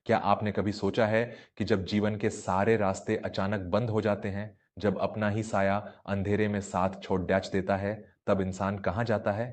क्या आपने कभी सोचा है कि जब जीवन के सारे रास्ते अचानक बंद हो जाते हैं, जब अपना ही साया अंधेरे में साथ छोड़ डैच देता है, तब इंसान कहाँ जाता है?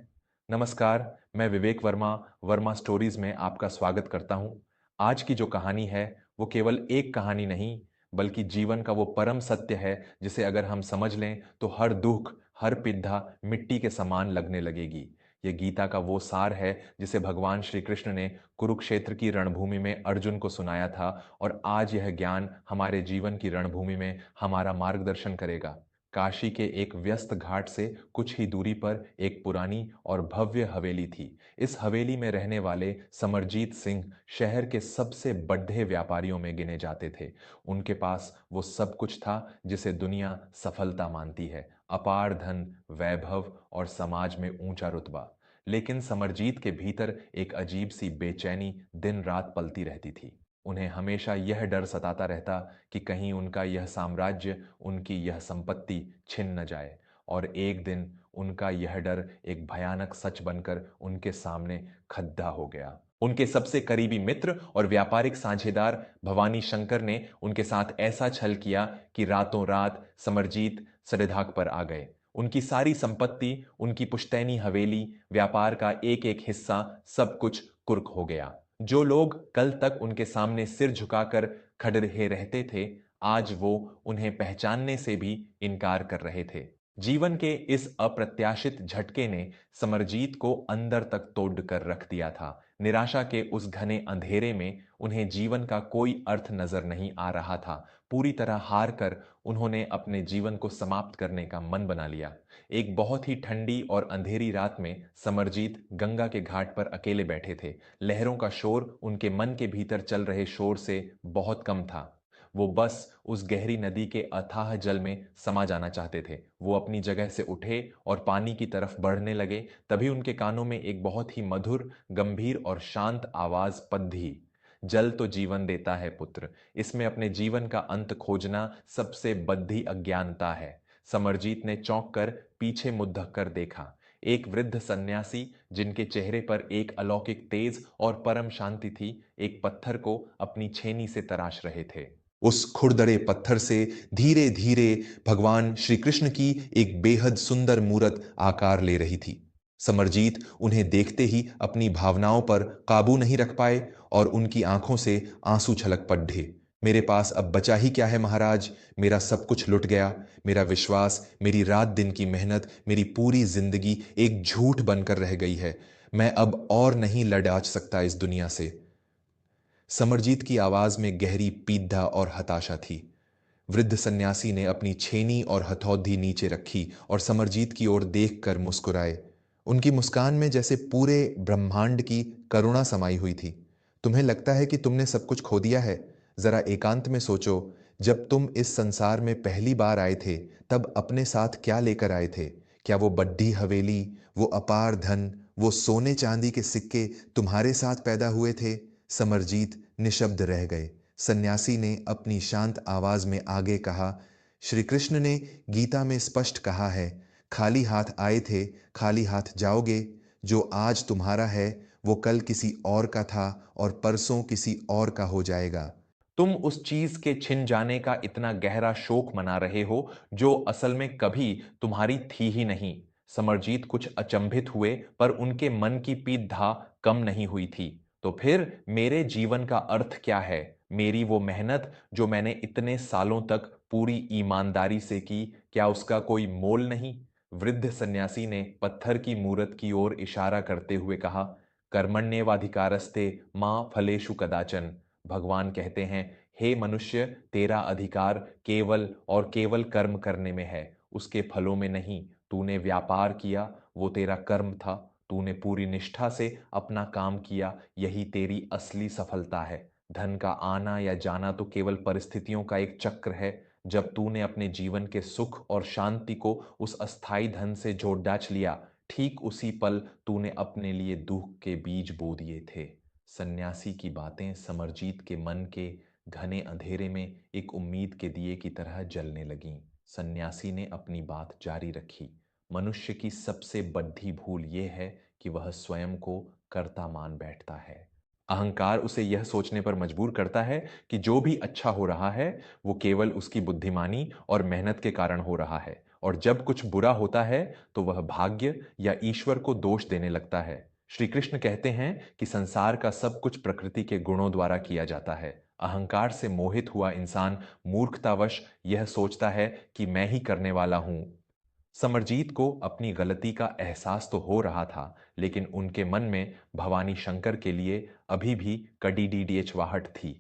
नमस्कार, मैं विवेक वर्मा, वर्मा स्टोरीज में आपका स्वागत करता हूँ। आज की जो कहानी है, वो केवल एक कहानी नहीं, बल्कि जीवन का वो परम सत्य है, जिसे अगर हम समझ लें, तो हर दुख, हर पिद्धा मिट्टी के समान लगने लगेगी। ये गीता का वो सार है जिसे भगवान श्री कृष्ण ने कुरुक्षेत्र की रणभूमि में अर्जुन को सुनाया था, और आज यह ज्ञान हमारे जीवन की रणभूमि में हमारा मार्गदर्शन करेगा। काशी के एक व्यस्त घाट से कुछ ही दूरी पर एक पुरानी और भव्य हवेली थी। इस हवेली में रहने वाले समरजीत सिंह शहर के सबसे बड़े व्यापारियों में गिने जाते थे। उनके पास वो सब कुछ था जिसे दुनिया सफलता मानती है: अपार धन, वैभव और समाज में ऊंचा रुतबा। लेकिन समरजीत के भीतर एक अजीब सी बेचैनी दिन रात पलती रहती थी। उन्हें हमेशा यह डर सताता रहता कि कहीं उनका यह साम्राज्य, उनकी यह संपत्ति छिन न जाए। और एक दिन उनका यह डर एक भयानक सच बनकर उनके सामने खड़ा हो गया। उनके सबसे करीबी मित्र और व्यापारिक साझेदार भवानी शंकर ने उनके साथ ऐसा छल किया कि रातों रात समरजीत सरेधाक पर आ गए। उनकी सारी संपत्ति, उनकी पुश्तैनी हवेली, व्यापार का एक एक हिस्सा, सब कुछ कुर्क हो गया। जो लोग कल तक उनके सामने सिर झुकाकर खड़े रहते थे, आज वो उन्हें पहचानने से भी इनकार कर रहे थे। जीवन के इस अप्रत्याशित झटके ने समरजीत को अंदर तक तोड़ कर रख दिया था। निराशा के उस घने अंधेरे में उन्हें जीवन का कोई अर्थ नजर नहीं आ रहा था। पूरी तरह हार कर उन्होंने अपने जीवन को समाप्त करने का मन बना लिया। एक बहुत ही ठंडी और अंधेरी रात में समरजीत गंगा के घाट पर अकेले बैठे थे। लहरों का शोर उनके मन के भीतर चल रहे शोर से बहुत कम था। वो बस उस गहरी नदी के अथाह जल में समा जाना चाहते थे। वो अपनी जगह से उठे और पानी की तरफ बढ़ने लगे। तभी उनके कानों में एक बहुत ही मधुर, गंभीर और शांत आवाज पधी: जल तो जीवन देता है पुत्र, इसमें अपने जीवन का अंत खोजना सबसे बद्धी अज्ञानता है। समरजीत ने चौंक कर पीछे मुड़ कर देखा। एक वृद्ध सन्यासी, जिनके चेहरे पर एक अलौकिक तेज और परम शांति थी, एक पत्थर को अपनी छेनी से तराश रहे थे। उस खुरदरे पत्थर से धीरे धीरे भगवान श्री कृष्ण की एक बेहद सुंदर मूरत आकार ले रही थी। समरजीत उन्हें देखते ही अपनी भावनाओं पर काबू नहीं रख पाए और उनकी आंखों से आंसू छलक पड़े। मेरे पास अब बचा ही क्या है महाराज? मेरा सब कुछ लुट गया। मेरा विश्वास, मेरी रात दिन की मेहनत, मेरी पूरी जिंदगी एक झूठ बनकर रह गई है। मैं अब और नहीं लड़ सकता इस दुनिया से। समरजीत की आवाज में गहरी पीड़ा और हताशा थी। वृद्ध सन्यासी ने अपनी छेनी और हथौड़ी नीचे रखी और समरजीत की ओर देखकर मुस्कुराए। उनकी मुस्कान में जैसे पूरे ब्रह्मांड की करुणा समाई हुई थी। तुम्हें लगता है कि तुमने सब कुछ खो दिया है? जरा एकांत में सोचो, जब तुम इस संसार में पहली बार आए थे, तब अपने साथ क्या लेकर आए थे? क्या वो बड्ढी हवेली, वो अपार धन, वो सोने चांदी के सिक्के तुम्हारे साथ पैदा हुए थे? समरजीत निशब्द रह गए। सन्यासी ने अपनी शांत आवाज में आगे कहा, श्री कृष्ण ने गीता में स्पष्ट कहा है, खाली हाथ आए थे, खाली हाथ जाओगे। जो आज तुम्हारा है, वो कल किसी और का था और परसों किसी और का हो जाएगा। तुम उस चीज के छिन जाने का इतना गहरा शोक मना रहे हो, जो असल में कभी तुम्हारी थी ही नहीं। समरजीत कुछ अचंभित हुए, पर उनके मन की पीड़ा कम नहीं हुई थी। तो फिर मेरे जीवन का अर्थ क्या है? मेरी वो मेहनत जो मैंने इतने सालों तक पूरी ईमानदारी से की, क्या उसका कोई मोल नहीं? वृद्ध सन्यासी ने पत्थर की मूरत की ओर इशारा करते हुए कहा, कर्मण्येवाधिकारस्ते मां फलेषु कदाचन। भगवान कहते हैं, हे मनुष्य, तेरा अधिकार केवल और केवल कर्म करने में है, उसके फलों में नहीं। तूने व्यापार किया, वो तेरा कर्म था। तूने पूरी निष्ठा से अपना काम किया, यही तेरी असली सफलता है। धन का आना या जाना तो केवल परिस्थितियों का एक चक्र है। जब तूने अपने जीवन के सुख और शांति को उस अस्थाई धन से जोड़ डाच लिया, ठीक उसी पल तूने अपने लिए दुख के बीज बो दिए थे। सन्यासी की बातें समरजीत के मन के घने अंधेरे में एक उम्मीद के दिए की तरह जलने लगीं। सन्यासी ने अपनी बात जारी रखी, मनुष्य की सबसे बड़ी भूल यह है कि वह स्वयं को कर्ता मान बैठता है। अहंकार उसे यह सोचने पर मजबूर करता है कि जो भी अच्छा हो रहा है वो केवल उसकी बुद्धिमानी और मेहनत के कारण हो रहा है, और जब कुछ बुरा होता है तो वह भाग्य या ईश्वर को दोष देने लगता है। श्री कृष्ण कहते हैं कि संसार का सब कुछ प्रकृति के गुणों द्वारा किया जाता है। अहंकार से मोहित हुआ इंसान मूर्खतावश यह सोचता है कि मैं ही करने वाला हूं। समरजीत को अपनी गलती का एहसास तो हो रहा था, लेकिन उनके मन में भवानी शंकर के लिए अभी भी कड़ी डीडीएचवाहट थी।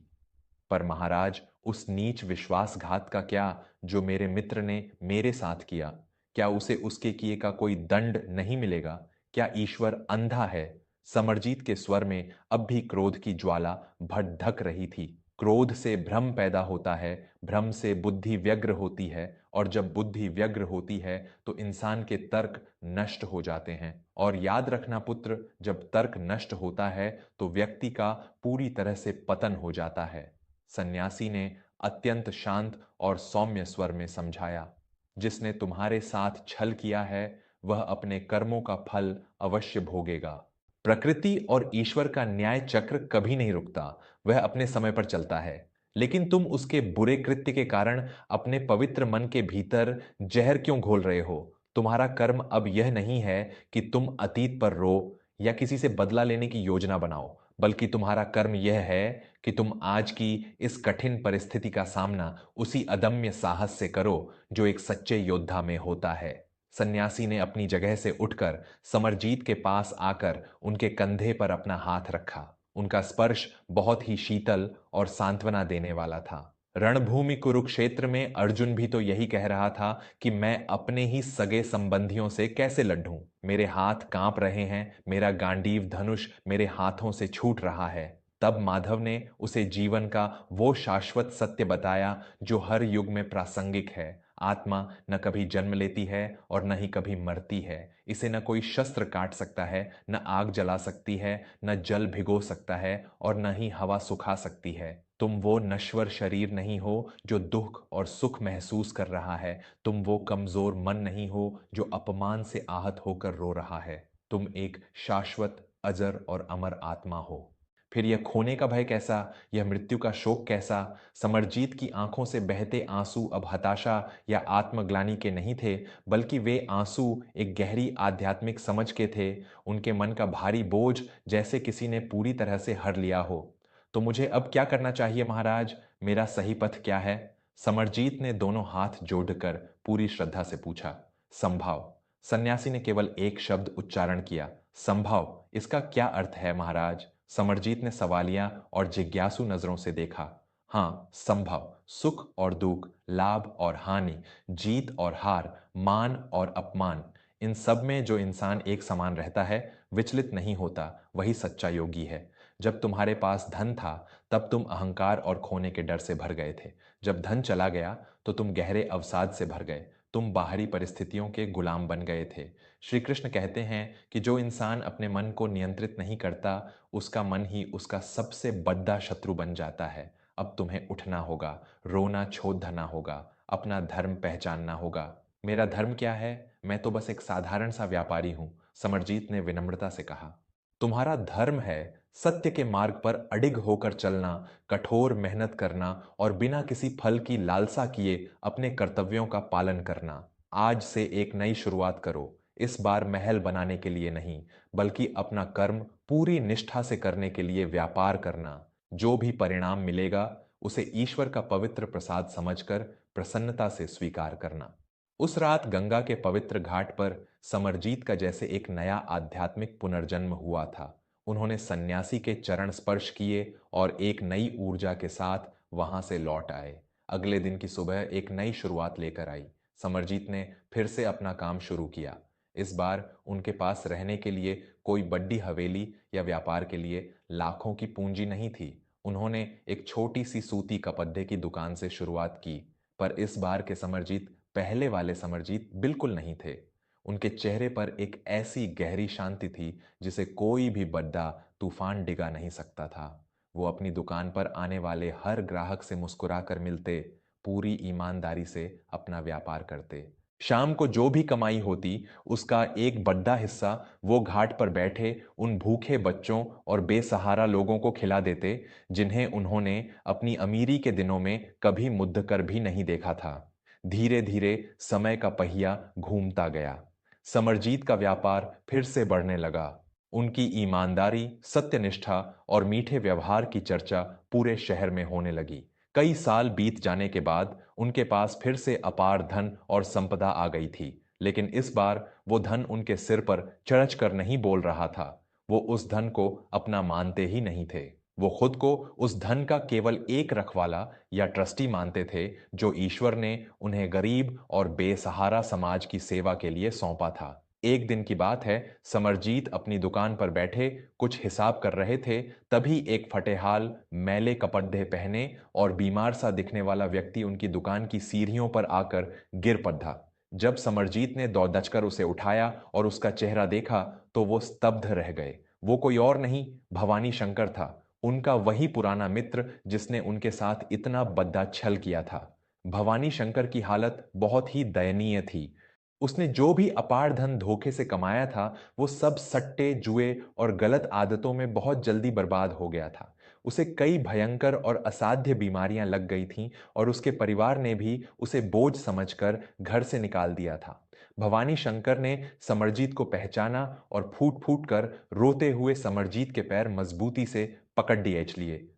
पर महाराज, उस नीच विश्वासघात का क्या, जो मेरे मित्र ने मेरे साथ किया? क्या उसे उसके किए का कोई दंड नहीं मिलेगा? क्या ईश्वर अंधा है? समरजीत के स्वर में अब भी क्रोध की ज्वाला भड़क रही थी। क्रोध से भ्रम पैदा होता है, भ्रम से बुद्धि व्यग्र होती है, और जब बुद्धि व्यग्र होती है तो इंसान के तर्क नष्ट हो जाते हैं। और याद रखना पुत्र, जब तर्क नष्ट होता है तो व्यक्ति का पूरी तरह से पतन हो जाता है। सन्यासी ने अत्यंत शांत और सौम्य स्वर में समझाया, जिसने तुम्हारे साथ छल किया है वह अपने कर्मों का फल अवश्य भोगेगा। प्रकृति और ईश्वर का न्याय चक्र कभी नहीं रुकता, वह अपने समय पर चलता है। लेकिन तुम उसके बुरे कृत्य के कारण अपने पवित्र मन के भीतर जहर क्यों घोल रहे हो? तुम्हारा कर्म अब यह नहीं है कि तुम अतीत पर रो या किसी से बदला लेने की योजना बनाओ, बल्कि तुम्हारा कर्म यह है कि तुम आज की इस कठिन परिस्थिति का सामना उसी अदम्य साहस से करो जो एक सच्चे योद्धा में होता है। सन्यासी ने अपनी जगह से उठकर समरजीत के पास आकर उनके कंधे पर अपना हाथ रखा। उनका स्पर्श बहुत ही शीतल और सांत्वना देने वाला था। रणभूमि कुरुक्षेत्र में अर्जुन भी तो यही कह रहा था कि मैं अपने ही सगे संबंधियों से कैसे लड़ूं? मेरे हाथ कांप रहे हैं, मेरा गांडीव धनुष मेरे हाथों से छूट रहा है। तब माधव ने उसे जीवन का वो शाश्वत सत्य बताया जो हर युग में प्रासंगिक है। आत्मा न कभी जन्म लेती है और न ही कभी मरती है। इसे न कोई शस्त्र काट सकता है, न आग जला सकती है, न जल भिगो सकता है, और न ही हवा सुखा सकती है। तुम वो नश्वर शरीर नहीं हो जो दुख और सुख महसूस कर रहा है। तुम वो कमजोर मन नहीं हो जो अपमान से आहत होकर रो रहा है। तुम एक शाश्वत, अजर और अमर आत्मा हो। फिर यह खोने का भय कैसा, यह मृत्यु का शोक कैसा? समरजीत की आंखों से बहते आंसू अब हताशा या आत्मग्लानि के नहीं थे, बल्कि वे आंसू एक गहरी आध्यात्मिक समझ के थे। उनके मन का भारी बोझ जैसे किसी ने पूरी तरह से हर लिया हो। तो मुझे अब क्या करना चाहिए महाराज? मेरा सही पथ क्या है? समरजीत ने दोनों हाथ जोड़कर पूरी श्रद्धा से पूछा। संभाव। सन्यासी ने केवल एक शब्द उच्चारण किया, संभव। इसका क्या अर्थ है महाराज? समरजीत ने सवालिया और जिज्ञासु नजरों से देखा। हाँ, संभव। सुख और दुख, लाभ और हानि, जीत और हार, मान और अपमान, इन सब में जो इंसान एक समान रहता है, विचलित नहीं होता, वही सच्चा योगी है। जब तुम्हारे पास धन था तब तुम अहंकार और खोने के डर से भर गए थे। जब धन चला गया तो तुम गहरे अवसाद से भर गए। तुम बाहरी परिस्थितियों के गुलाम बन गए थे। श्री कृष्ण कहते हैं कि जो इंसान अपने मन को नियंत्रित नहीं करता, उसका मन ही उसका सबसे बड़ा शत्रु बन जाता है। अब तुम्हें उठना होगा, रोना छोड़ देना होगा, अपना धर्म पहचानना होगा। मेरा धर्म क्या है? मैं तो बस एक साधारण सा व्यापारी हूं, समरजीत ने विनम्रता से कहा। तुम्हारा धर्म है सत्य के मार्ग पर अडिग होकर चलना, कठोर मेहनत करना और बिना किसी फल की लालसा किए अपने कर्तव्यों का पालन करना। आज से एक नई शुरुआत करो। इस बार महल बनाने के लिए नहीं, बल्कि अपना कर्म पूरी निष्ठा से करने के लिए व्यापार करना। जो भी परिणाम मिलेगा उसे ईश्वर का पवित्र प्रसाद समझकर प्रसन्नता से स्वीकार करना। उस रात गंगा के पवित्र घाट पर समरजीत का जैसे एक नया आध्यात्मिक पुनर्जन्म हुआ था। उन्होंने सन्यासी के चरण स्पर्श किए और एक नई ऊर्जा के साथ वहां से लौट आए। अगले दिन की सुबह एक नई शुरुआत लेकर आई। समरजीत ने फिर से अपना काम शुरू किया। इस बार उनके पास रहने के लिए कोई बड़ी हवेली या व्यापार के लिए लाखों की पूंजी नहीं थी। उन्होंने एक छोटी सी सूती कपड़े की दुकान से शुरुआत की। पर इस बार के समरजीत पहले वाले समरजीत बिल्कुल नहीं थे। उनके चेहरे पर एक ऐसी गहरी शांति थी जिसे कोई भी बड़ा तूफान डिगा नहीं सकता था। वो अपनी दुकान पर आने वाले हर ग्राहक से मुस्कुराकर मिलते, पूरी ईमानदारी से अपना व्यापार करते। शाम को जो भी कमाई होती, उसका एक बड़ा हिस्सा वो घाट पर बैठे उन भूखे बच्चों और बेसहारा लोगों को खिला देते, जिन्हें उन्होंने अपनी अमीरी के दिनों में कभी मुद्द कर भी नहीं देखा था। धीरे धीरे समय का पहिया घूमता गया। समरजीत का व्यापार फिर से बढ़ने लगा। उनकी ईमानदारी, सत्यनिष्ठा और मीठे व्यवहार की चर्चा पूरे शहर में होने लगी। कई साल बीत जाने के बाद उनके पास फिर से अपार धन और संपदा आ गई थी, लेकिन इस बार वो धन उनके सिर पर चढ़च कर नहीं बोल रहा था। वो उस धन को अपना मानते ही नहीं थे। वो खुद को उस धन का केवल एक रखवाला या ट्रस्टी मानते थे, जो ईश्वर ने उन्हें गरीब और बेसहारा समाज की सेवा के लिए सौंपा था। एक दिन की बात है, समरजीत अपनी दुकान पर बैठे कुछ हिसाब कर रहे थे। तभी एक फटेहाल, मैले कपड़े पहने और बीमार सा दिखने वाला व्यक्ति उनकी दुकान की सीढ़ियों पर आकर गिर पड़ा। जब समरजीत ने दौड़कर उसे उठाया और उसका चेहरा देखा, तो वो स्तब्ध रह गए। वो कोई और नहीं, भवानी शंकर था, उनका वही पुराना मित्र जिसने उनके साथ इतना बड़ा छल किया था। भवानी शंकर की हालत बहुत ही दयनीय थी। उसने जो भी अपार धन धोखे से कमाया था, वो सब सट्टे, जुए और गलत आदतों में बहुत जल्दी बर्बाद हो गया था। उसे कई भयंकर और असाध्य बीमारियां लग गई थीं और उसके परिवार ने भी उसे बोझ समझकर घर से निकाल दिया था। भवानी शंकर ने समरजीत को पहचाना और फूट फूट कर रोते हुए समरजीत के पैर मजबूती से पकड़ लिए।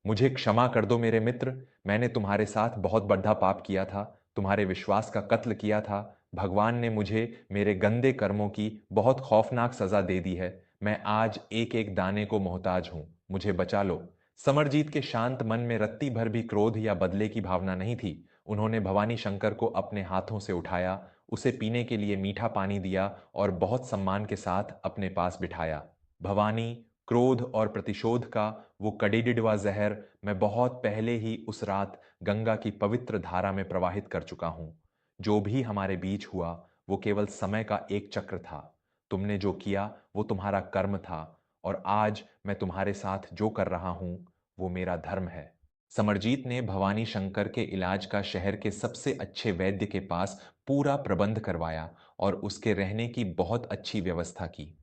मुझे क्षमा कर दो मेरे मित्र, मैंने तुम्हारे साथ बहुत बड़ा पाप किया था, तुम्हारे विश्वास का कत्ल किया था। भगवान ने मुझे मेरे गंदे कर्मों की बहुत खौफनाक सजा दे दी है। मैं आज एक एक दाने को मोहताज हूं, मुझे बचा लो। समरजीत के शांत मन में रत्ती भर भी क्रोध या बदले की भावना नहीं थी। उन्होंने भवानी शंकर को अपने हाथों से उठाया, उसे पीने के लिए मीठा पानी दिया और बहुत सम्मान के साथ अपने पास बिठाया। भवानी, क्रोध और प्रतिशोध का वो कड़िड़िड़वा जहर मैं बहुत पहले ही उस रात गंगा की पवित्र धारा में प्रवाहित कर चुका हूं। जो भी हमारे बीच हुआ, वो केवल समय का एक चक्र था। तुमने जो किया वो तुम्हारा कर्म था, और आज मैं तुम्हारे साथ जो कर रहा हूं, वो मेरा धर्म है। समरजीत ने भवानी शंकर के इलाज का शहर के सबसे अच्छे वैद्य के पास पूरा प्रबंध करवाया और उसके रहने की बहुत अच्छी व्यवस्था की।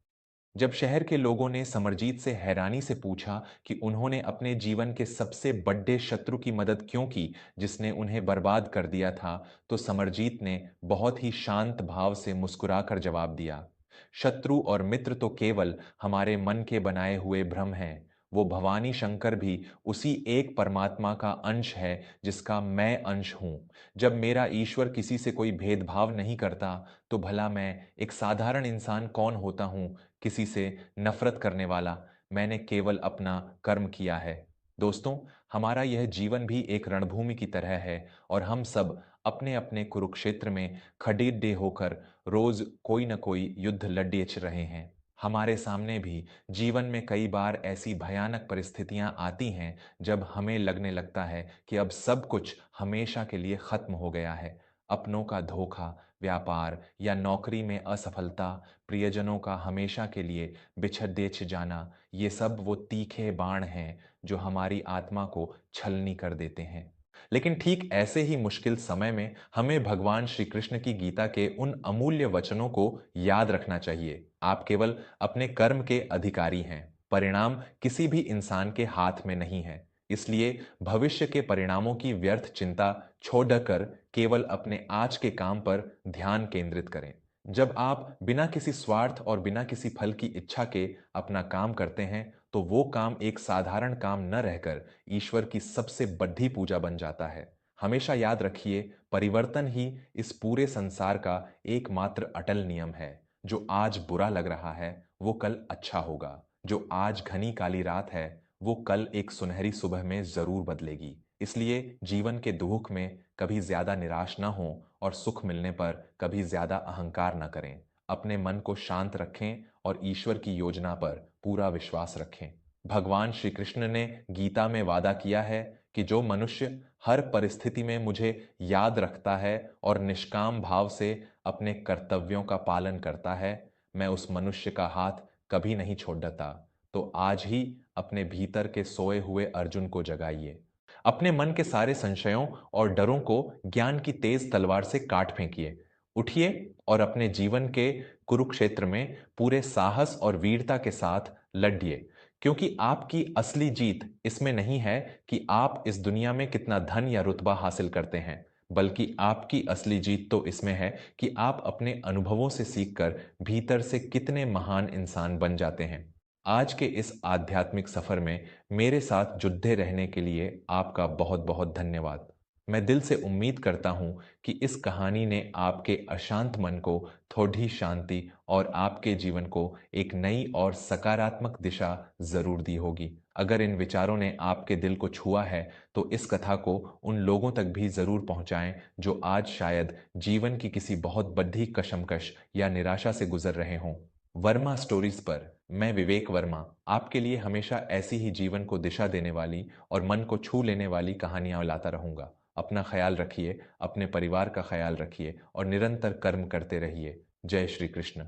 जब शहर के लोगों ने समरजीत से हैरानी से पूछा कि उन्होंने अपने जीवन के सबसे बड़े शत्रु की मदद क्यों की, जिसने उन्हें बर्बाद कर दिया था, तो समरजीत ने बहुत ही शांत भाव से मुस्कुराकर जवाब दिया, शत्रु और मित्र तो केवल हमारे मन के बनाए हुए भ्रम हैं। वो भवानी शंकर भी उसी एक परमात्मा का अंश है जिसका मैं अंश हूं। जब मेरा ईश्वर किसी से कोई भेदभाव नहीं करता, तो भला मैं एक साधारण इंसान कौन होता हूं, किसी से नफरत करने वाला। मैंने केवल अपना कर्म किया है। दोस्तों, हमारा यह जीवन भी एक रणभूमि की तरह है, और हम सब अपने अपने कुरुक्षेत्र में खड़े होकर रोज कोई न कोई युद्ध लड़े रहे हैं। हमारे सामने भी जीवन में कई बार ऐसी भयानक परिस्थितियां आती हैं जब हमें लगने लगता है कि अब सब कुछ हमेशा के लिए खत्म हो गया है। अपनों का धोखा, व्यापार या नौकरी में असफलता, प्रियजनों का हमेशा के लिए बिछड़ जाना, ये सब वो तीखे बाण हैं जो हमारी आत्मा को छलनी कर देते हैं। लेकिन ठीक ऐसे ही मुश्किल समय में हमें भगवान श्री कृष्ण की गीता के उन अमूल्य वचनों को याद रखना चाहिए। आप केवल अपने कर्म के अधिकारी हैं, परिणाम किसी भी इंसान के हाथ में नहीं है। इसलिए भविष्य के परिणामों की व्यर्थ चिंता छोड़कर केवल अपने आज के काम पर ध्यान केंद्रित करें। जब आप बिना किसी स्वार्थ और बिना किसी फल की इच्छा के अपना काम करते हैं, तो वो काम एक साधारण काम न रहकर ईश्वर की सबसे बड़ी पूजा बन जाता है। हमेशा याद रखिए, परिवर्तन ही इस पूरे संसार का एकमात्र अटल नियम है। जो आज बुरा लग रहा है, वो कल अच्छा होगा। जो आज घनी काली रात है, वो कल एक सुनहरी सुबह में जरूर बदलेगी। इसलिए जीवन के दुख में कभी ज्यादा निराश न हो और सुख मिलने पर कभी ज्यादा अहंकार न करें। अपने मन को शांत रखें और ईश्वर की योजना पर पूरा विश्वास रखें। भगवान श्री कृष्ण ने गीता में वादा किया है कि जो मनुष्य हर परिस्थिति में मुझे याद रखता है और निष्काम भाव से अपने कर्तव्यों का पालन करता है, मैं उस मनुष्य का हाथ कभी नहीं छोड़ देता। तो आज ही अपने भीतर के सोए हुए अर्जुन को जगाइए। अपने मन के सारे संशयों और डरों को ज्ञान की तेज तलवार से काट फेंकिए। उठिए और अपने जीवन के कुरुक्षेत्र में पूरे साहस और वीरता के साथ लड़िए, क्योंकि आपकी असली जीत इसमें नहीं है कि आप इस दुनिया में कितना धन या रुतबा हासिल करते हैं, बल्कि आपकी असली जीत तो इसमें है कि आप अपने अनुभवों से सीखकर भीतर से कितने महान इंसान बन जाते हैं। आज के इस आध्यात्मिक सफर में मेरे साथ जुड़े रहने के लिए आपका बहुत बहुत धन्यवाद। मैं दिल से उम्मीद करता हूं कि इस कहानी ने आपके अशांत मन को थोड़ी शांति और आपके जीवन को एक नई और सकारात्मक दिशा जरूर दी होगी। अगर इन विचारों ने आपके दिल को छुआ है तो इस कथा को उन लोगों तक भी जरूर पहुंचाएं जो आज शायद जीवन की किसी बहुत बड़ी कशमकश या निराशा से गुजर रहे हों। वर्मा स्टोरीज पर मैं विवेक वर्मा आपके लिए हमेशा ऐसी ही जीवन को दिशा देने वाली और मन को छू लेने वाली कहानियां लाता रहूंगा। अपना ख्याल रखिए, अपने परिवार का ख्याल रखिए और निरंतर कर्म करते रहिए। जय श्री कृष्ण।